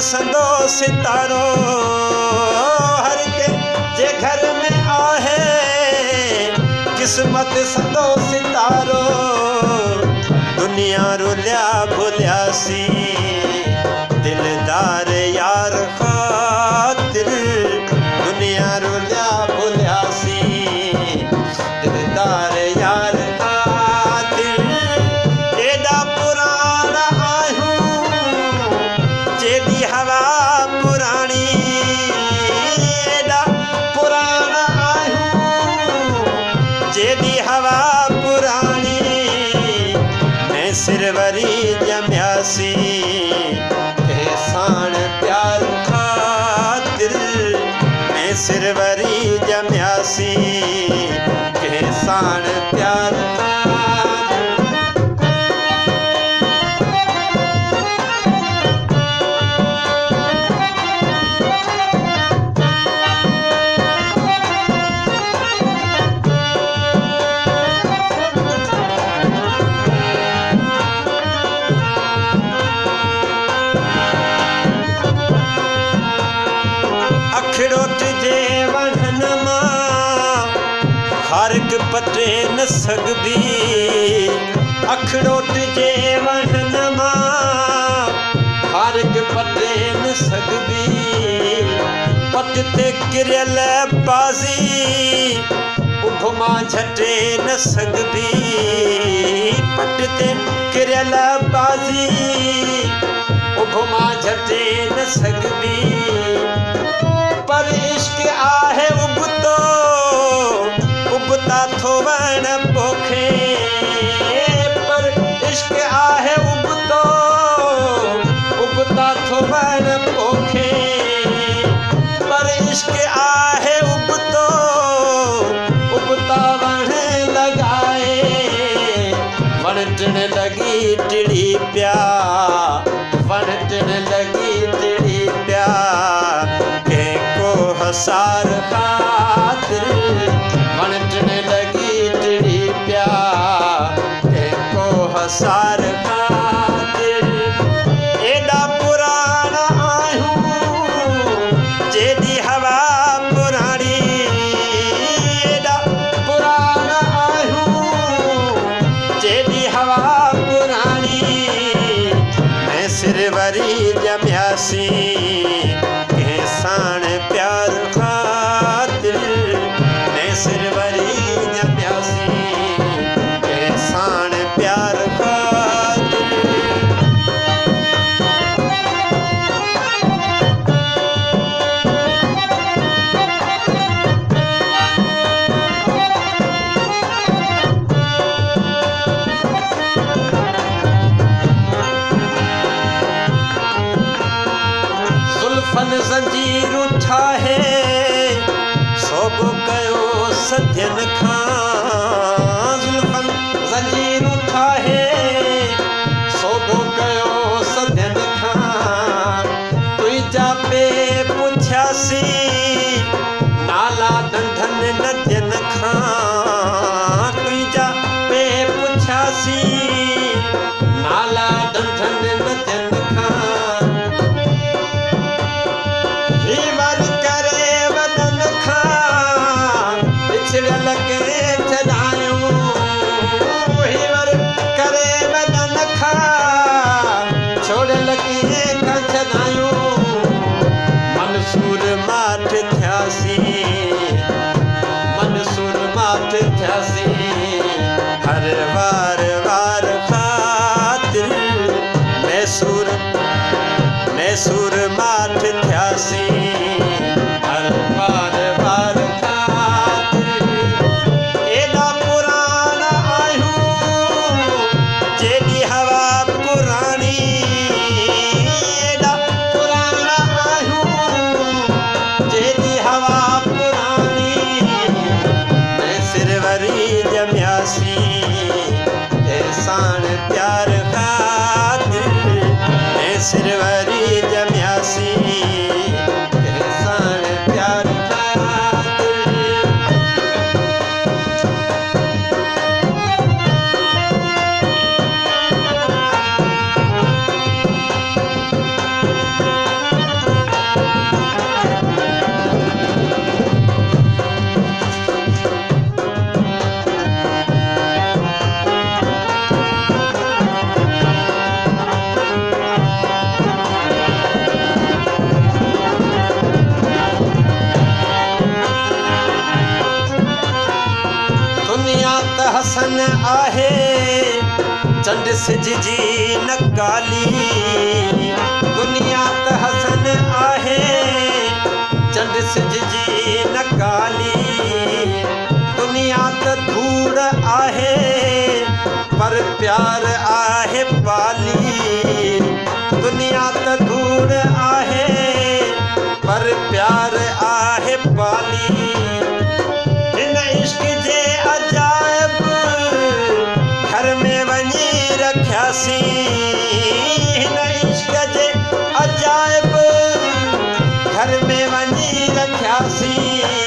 संदो सितारो हर जे घर में आहे किस्मत संदो सितारो दुनिया रुलिया भुलियासी दिलदार यार खातिर दुनिया रुलिया भुलियासी दिलदार यार खातिर एॾा पुराना आहियूं जेॾी हवा पुराणी एॾा पुराना आहियूं जेॾी हवा पुराणी मैं सिरवरी ॼमियासी कंहिं साण प्यार ख़ातिर मैं सिरवरी ॼमियासी कंहिं साण प्यार अखरोट जे वणनि मां खारक पटे न सघिबी अखरोट जे वणनि मां खारक पटे न सघिबी पट ते किरियल बाज़ी उभ मां झटे न सघिबी पट ते किरियल बाज़ी उभ मां झटे न सघिबी पर इश्क आहे उबतो उबता थो वण पोखे पर इश्क आहे उबतो उबता थो वण पोखे पर इश्क आहे उबतो उबता वण लॻाए वण टिण लॻी टिड़ी पिया वण टिण लॻी टिड़ी पिया सार खातिर वण टिण लॻी टिड़ी पिया कंहिंको हसार खातिर एॾा पुराना आहियूं जेॾी हवा पुराणी एॾा पुराना आहियूं जेॾी हवा पुराणी मैं सिरवरी ॼमियासी कंहिं साण प्यार खातिर मैं सिरवरी ॼमियासी कंहिं साण प्यार खातिर जुल्फन ज़ंजीरूं ठाहे सोबो कयो सदियन खां जुल्फन ज़ंजीरूं ठाहे सोबो कयो सदियन खां तुंहिंजा पे पुछियासी नाला नंढनि नदियनि खां तुंहिंजा पे पुछियासी नाला नंढनि नदियनि खां बिछड़ल खे छॾायूं हींअर करे वॾन खां छोड़ियल खे छॾायूं मंसूर माठ थियासी मंसूर माठ थियासी हर वार वार खातिर मैसूर माठ थियासी हसन आहे चंड सिज जी न काली दुनिया त हसन आहे चंड सिज जी न काली दुनिया त धूड़ आहे पर प्यार आहे पाली दुनिया त धूड़ आहे पर प्यार आहे पाली हिन इश्क जे अजाइब घर में वञी रखियासीं हिन इश्क जे अजाइब घर में वञी रखियासीं